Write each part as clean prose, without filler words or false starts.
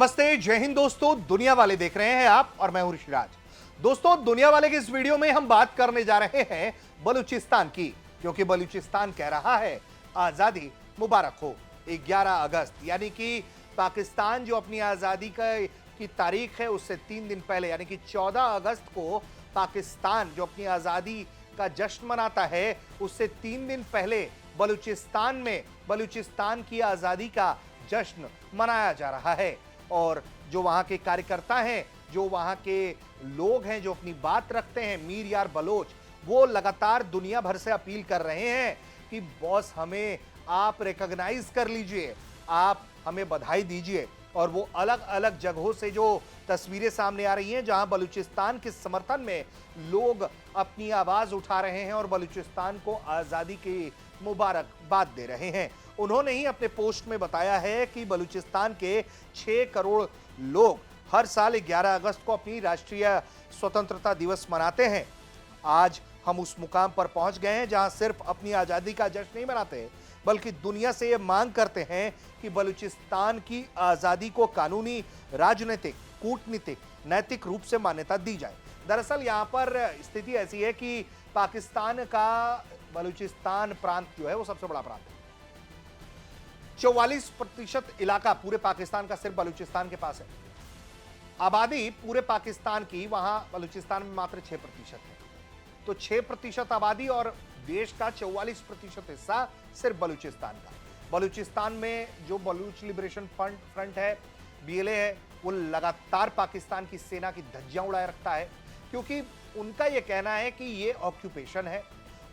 नमस्ते, जय हिंद दोस्तों। दुनिया वाले देख रहे हैं आप और मैं हूं ऋषिराज। दोस्तों, दुनिया वाले के इस वीडियो में हम बात करने जा रहे हैं बलूचिस्तान की, क्योंकि बलूचिस्तान कह रहा है आजादी मुबारक हो। 11 अगस्त यानी कि पाकिस्तान जो अपनी आजादी की तारीख है उससे 3 दिन पहले यानी कि 14 अगस्त को पाकिस्तान जो अपनी आजादी का जश्न मनाता है उससे 3 दिन पहले बलूचिस्तान में बलूचिस्तान की आजादी का जश्न मनाया जा रहा है। और जो वहां के कार्यकर्ता हैं, जो वहां के लोग हैं, जो अपनी बात रखते हैं, मीर यार बलोच, वो लगातार दुनिया भर से अपील कर रहे हैं कि बॉस हमें आप रिकॉग्नाइज कर लीजिए, आप हमें बधाई दीजिए। और वो अलग अलग जगहों से जो तस्वीरें सामने आ रही हैं जहां बलूचिस्तान के समर्थन में लोग अपनी आवाज उठा रहे हैं और बलूचिस्तान को आजादी की मुबारकबाद दे रहे हैं। उन्होंने ही अपने पोस्ट में बताया है कि बलूचिस्तान के 6 करोड़ लोग हर साल 11 अगस्त को अपनी राष्ट्रीय स्वतंत्रता दिवस मनाते हैं। आज हम उस मुकाम पर पहुंच गए हैं जहां सिर्फ अपनी आजादी का जश्न नहीं मनाते बल्कि दुनिया से यह मांग करते हैं कि बलूचिस्तान की आजादी को कानूनी, राजनीतिक, कूटनीतिक, नैतिक रूप से मान्यता दी जाए। दरअसल यहां पर स्थिति ऐसी है कि पाकिस्तान का बलूचिस्तान प्रांत जो है वो सबसे बड़ा प्रांत है। 44% इलाका पूरे पाकिस्तान का सिर्फ बलूचिस्तान के पास है। आबादी पूरे पाकिस्तान की वहां बलूचिस्तान में मात्र 6% है। तो 6% आबादी और देश का 44% हिस्सा सिर्फ बलूचिस्तान का। बलूचिस्तान में जो बलूच लिबरेशन फ्रंट है, बीएलए है, वो लगातार पाकिस्तान की सेना की धज्जियां उड़ाए रखता है, क्योंकि उनका यह कहना है कि ये ऑक्यूपेशन है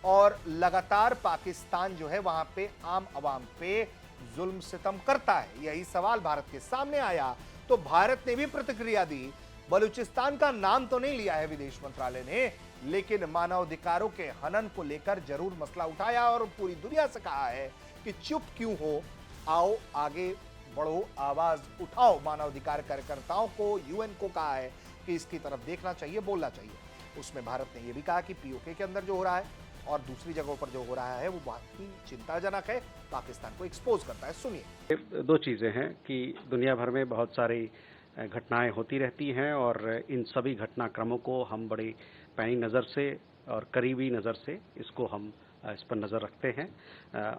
और लगातार पाकिस्तान जो है वहां पे आम आवाम पे जुल्म सितम करता है। यही सवाल भारत के सामने आया तो भारत ने भी प्रतिक्रिया दी। बलूचिस्तान का नाम तो नहीं लिया है विदेश मंत्रालय ने, लेकिन मानवाधिकारों के हनन को लेकर जरूर मसला उठाया और पूरी दुनिया से कहा है कि चुप क्यों हो, आओ आगे बढ़ो, आवाज उठाओ। मानवाधिकार कार्यकर्ताओं को, यूएन को कहा है कि इसकी तरफ देखना चाहिए, बोलना चाहिए। उसमें भारत ने यह भी कहा कि पीओके के अंदर जो हो रहा है और दूसरी जगहों पर जो हो रहा है वो बहुत ही चिंताजनक है, पाकिस्तान को एक्सपोज करता है। सुनिए। दो चीजें हैं कि दुनिया भर में बहुत सारी घटनाएं होती रहती हैं और इन सभी घटनाक्रमों को हम बड़ी पैनी नज़र से और करीबी नज़र से इसको हम इस पर नज़र रखते हैं।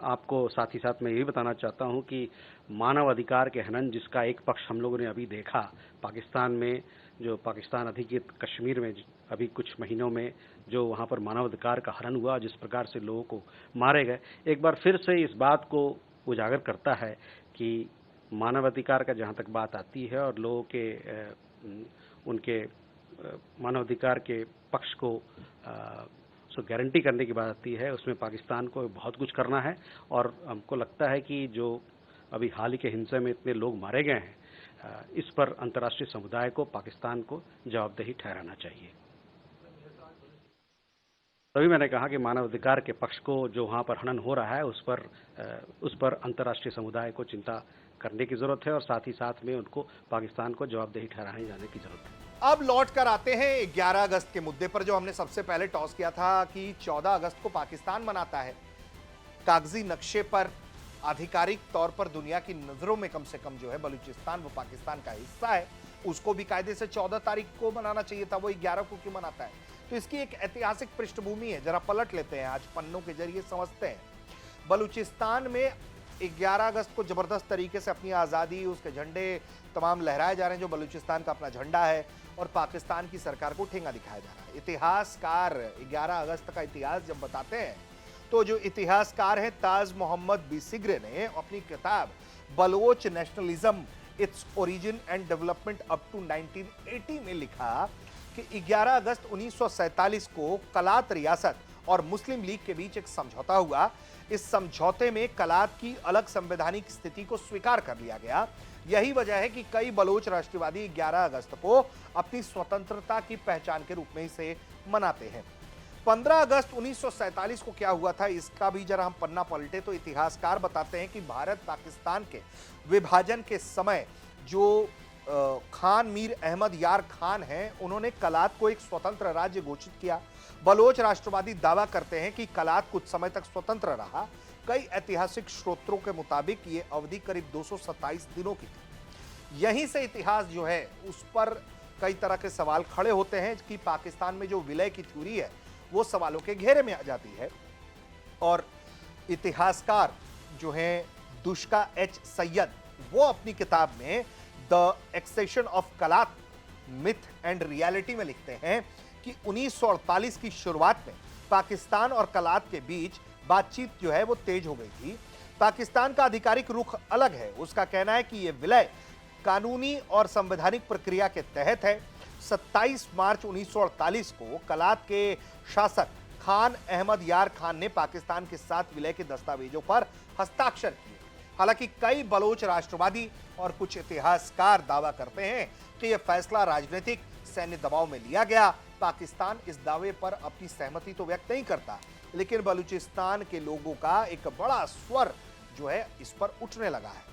आपको साथ ही साथ मैं ये भी बताना चाहता हूं कि मानव अधिकार के हनन जिसका एक पक्ष हम लोगों ने अभी देखा पाकिस्तान में, जो पाकिस्तान अधिकृत कश्मीर में अभी कुछ महीनों में जो वहाँ पर मानव अधिकार का हनन हुआ, जिस प्रकार से लोगों को मारे गए, एक बार फिर से इस बात को उजागर करता है कि मानवाधिकार का जहाँ तक बात आती है और लोगों के उनके मानवाधिकार के पक्ष को गारंटी करने की बात आती है, उसमें पाकिस्तान को बहुत कुछ करना है। और हमको लगता है कि जो अभी हाल ही के हिंसा में इतने लोग मारे गए हैं, इस पर अंतर्राष्ट्रीय समुदाय को, पाकिस्तान को जवाबदेही ठहराना चाहिए। तभी मैंने कहा कि मानवाधिकार के पक्ष को जो वहाँ पर हनन हो रहा है उस पर अंतर्राष्ट्रीय समुदाय को चिंता करने की जरूरत है और साथ ही साथ में उनको पाकिस्तान को जवाबदेही ठहराने जाने की जरूरत है। अब लौट कर आते हैं 11 अगस्त के मुद्दे पर, जो हमने सबसे पहले टॉस किया था कि 14 अगस्त को पाकिस्तान मनाता है। कागजी नक्शे पर, आधिकारिक तौर पर दुनिया की नजरों में कम से कम जो है बलूचिस्तान वो पाकिस्तान का हिस्सा है। उसको भी कायदे से 14 तारीख को मनाना चाहिए था, वो 11 को क्यों मनाता है? तो इसकी एक ऐतिहासिक पृष्ठभूमि है, जरा पलट लेते हैं, आज पन्नों के जरिए समझते हैं। बलूचिस्तान में 11 अगस्त को जबरदस्त तरीके से अपनी आज़ादी, उसके झंडे तमाम लहराए जा रहे हैं, जो बलूचिस्तान का अपना झंडा है, और पाकिस्तान की सरकार को ठेंगा दिखाया जा रहा है। इतिहासकार 11 अगस्त का इतिहास जब बताते हैं तो जो इतिहासकार हैं ताज मोहम्मद बिसिग्रे ने अपनी किताब Baloch nationalism, its origin and development up to 1980 में लिखा कि 11 अगस्त 1947 को कलात रियासत और मुस्लिम लीग के बीच एक समझौता हुआ। इस समझौते में कलात की अलग संवैधानिक स्थिति को स्वीकार कर लिया गया। यही वजह है कि कई बलोच राष्ट्रवादी 11 अगस्त को अपनी स्वतंत्रता की पहचान के रूप में इसे मनाते हैं। 15 अगस्त 1947 को क्या हुआ था, इसका भी जरा हम पन्ना पलटे तो इतिहासकार बताते हैं कि भारत पाकिस्तान के विभाजन के समय जो खान मीर अहमद यार खान हैं, उन्होंने कलात को एक स्वतंत्र राज्य घोषित किया। बलोच राष्ट्रवादी दावा करते हैं कि कलात कुछ समय तक स्वतंत्र रहा। कई ऐतिहासिक स्रोतों के मुताबिक ये अवधि करीब 227 दिनों की थी। यहीं से इतिहास जो है उस पर कई तरह के सवाल खड़े होते हैं कि पाकिस्तान में जो विलय की थ्योरी है वो सवालों के घेरे में आ जाती है। और इतिहासकार जो हैं दुष्का एच सैयद, वो अपनी किताब में the accession of Kalat myth and reality में लिखते हैं कि 1948 की शुरुआत में पाकिस्तान और कलात के बीच बातचीत जो है वो तेज हो गई थी। पाकिस्तान का आधिकारिक रुख अलग है। उसका कहना है कि यह विलय कानूनी और संवैधानिक प्रक्रिया के तहत है। 27 मार्च 1948 को कलात के शासक खान अहमद यार खान ने पाकिस्तान के साथ विलय के दस्तावेजों पर हस्ताक्षर किए। हालांकि कई बलोच राष्ट्रवादी और कुछ इतिहासकार दावा करते हैं कि यह फैसला राजनीतिक सैन्य दबाव में लिया गया। पाकिस्तान इस दावे पर अपनी सहमति तो व्यक्त नहीं करता, लेकिन बलूचिस्तान के लोगों का एक बड़ा स्वर जो है इस पर उठने लगा है।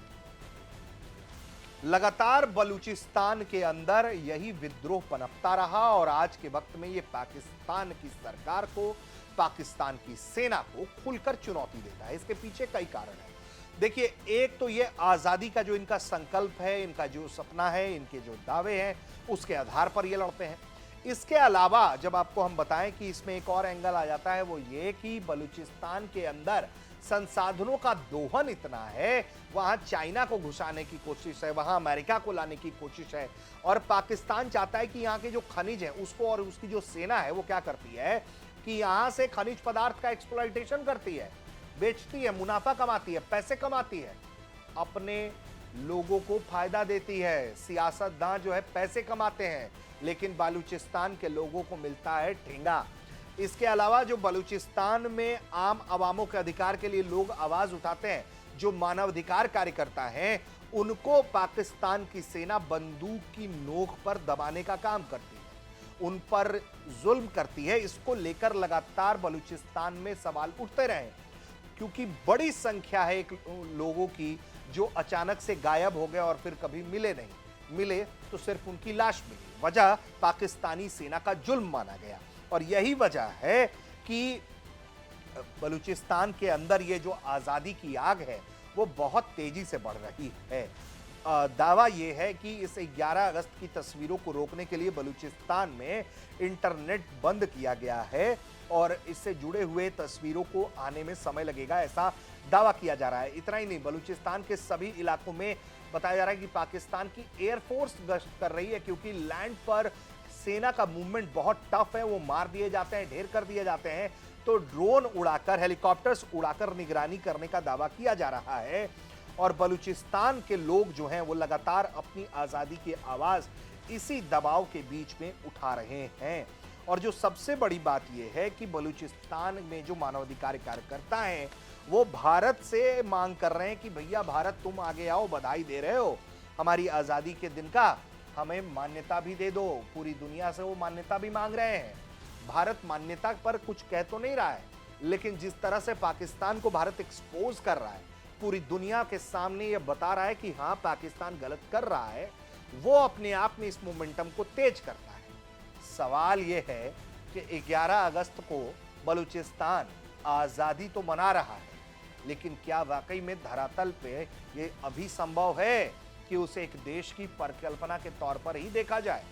लगातार बलूचिस्तान के अंदर यही विद्रोह पनपता रहा और आज के वक्त में ये पाकिस्तान की सरकार को, पाकिस्तान की सेना को खुलकर चुनौती देता है। इसके पीछे कई कारण हैं। देखिए, एक तो ये आजादी का जो इनका संकल्प है, इनका जो सपना है, इनके जो दावे हैं, उसके आधार पर ये लड़ते हैं। इसके अलावा जब आपको हम बताएं कि इसमें एक और एंगल आ जाता है, वो ये कि बलूचिस्तान के अंदर संसाधनों का दोहन इतना है, वहां चाइना को घुसाने की कोशिश है, वहां अमेरिका को लाने की कोशिश है, और पाकिस्तान चाहता है कि यहाँ के जो खनिज है उसको, और उसकी जो सेना है वो क्या करती है कि यहां से खनिज पदार्थ का एक्सप्लॉयटेशन करती है, बेचती है, मुनाफा कमाती है, पैसे कमाती है, अपने लोगों को फायदा देती है। सियासतदान जो है पैसे कमाते हैं, लेकिन बलूचिस्तान के लोगों को मिलता है ठेंगा। इसके अलावा जो बलूचिस्तान में आम अवामों के अधिकार के लिए लोग आवाज उठाते हैं, जो मानवाधिकार कार्यकर्ता हैं, उनको पाकिस्तान की सेना बंदूक की नोक पर दबाने का काम करती है, उन पर जुल्म करती है। इसको लेकर लगातार बलूचिस्तान में सवाल उठते रहे, क्योंकि बड़ी संख्या है एक लोगों की जो अचानक से गायब हो गए और फिर कभी मिले नहीं। मिले तो सिर्फ उनकी लाश मिली। वजह पाकिस्तानी सेना का जुल्म माना गया, और यही वजह है कि बलूचिस्तान के अंदर ये जो आज़ादी की आग है वो बहुत तेजी से बढ़ रही है। दावा ये है कि इस 11 अगस्त की तस्वीरों को रोकने के लिए बलूचिस्तान में इंटरनेट बंद किया गया है और इससे जुड़े हुए तस्वीरों को आने में समय लगेगा, ऐसा दावा किया जा रहा है। इतना ही नहीं, बलूचिस्तान के सभी इलाकों में बताया जा रहा है कि पाकिस्तान की एयरफोर्स गश्त कर रही है, क्योंकि लैंड पर सेना का मूवमेंट बहुत टफ है, वो मार दिए जाते हैं, ढेर कर दिए जाते हैं, तो ड्रोन उड़ाकर, हेलीकॉप्टर्स उड़ाकर निगरानी करने का दावा किया जा रहा है। और बलूचिस्तान के लोग जो हैं वो लगातार अपनी आज़ादी की आवाज़ इसी दबाव के बीच में उठा रहे हैं। और जो सबसे बड़ी बात यह है कि बलूचिस्तान में जो मानवाधिकार कार्यकर्ता हैं वो भारत से मांग कर रहे हैं कि भैया भारत तुम आगे आओ, बधाई दे रहे हो हमारी आज़ादी के दिन का, हमें मान्यता भी दे दो। पूरी दुनिया से वो मान्यता भी मांग रहे हैं। भारत मान्यता पर कुछ कह तो नहीं रहा है, लेकिन जिस तरह से पाकिस्तान को भारत एक्सपोज कर रहा है, पूरी दुनिया के सामने ये बता रहा है कि हाँ पाकिस्तान गलत कर रहा है, वो अपने आप में इस मोमेंटम को तेज करता है। सवाल ये है कि 11 अगस्त को बलूचिस्तान आज़ादी तो मना रहा है, लेकिन क्या वाकई में धरातल पे ये अभी संभव है कि उसे एक देश की परिकल्पना के तौर पर ही देखा जाए?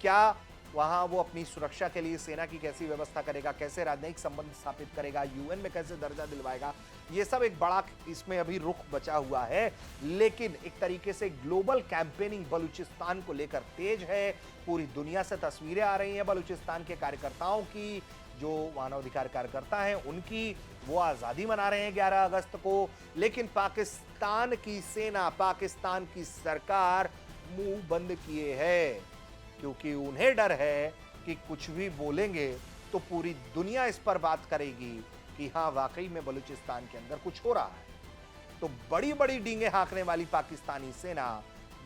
क्या वहां वो अपनी सुरक्षा के लिए सेना की कैसी व्यवस्था करेगा, कैसे राजनयिक संबंध स्थापित करेगा, यूएन में कैसे दर्जा दिलवाएगा, ये सब एक बड़ा इसमें अभी रुख बचा हुआ है। लेकिन एक तरीके से ग्लोबल कैंपेनिंग बलूचिस्तान को लेकर तेज है। पूरी दुनिया से तस्वीरें आ रही हैं बलूचिस्तान के कार्यकर्ताओं की, जो मानवाधिकार कार्यकर्ता हैं उनकी, वो आज़ादी मना रहे हैं 11 अगस्त को, लेकिन पाकिस्तान की सेना, पाकिस्तान की सरकार मुंह बंद किए है, क्योंकि उन्हें डर है कि कुछ भी बोलेंगे तो पूरी दुनिया इस पर बात करेगी कि हाँ वाकई में बलूचिस्तान के अंदर कुछ हो रहा है। तो बड़ी बड़ी डींगे हाँकने वाली पाकिस्तानी सेना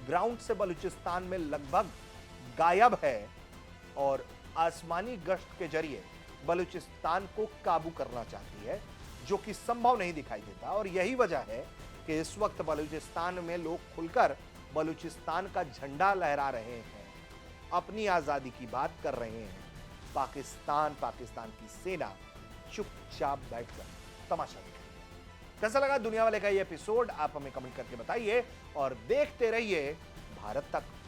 ग्राउंड से बलूचिस्तान में लगभग गायब है और आसमानी गश्त के जरिए बलूचिस्तान को काबू करना चाहती है, जो कि संभव नहीं दिखाई देता। और यही वजह है कि इस वक्त बलूचिस्तान में लोग खुलकर बलूचिस्तान का झंडा लहरा रहे हैं, अपनी आज़ादी की बात कर रहे हैं। पाकिस्तान की सेना चुपचाप बैठकर तमाशा देख रही है। कैसा लगा दुनिया वाले का ये एपिसोड, आप हमें कमेंट करके बताइए और देखते रहिए भारत तक।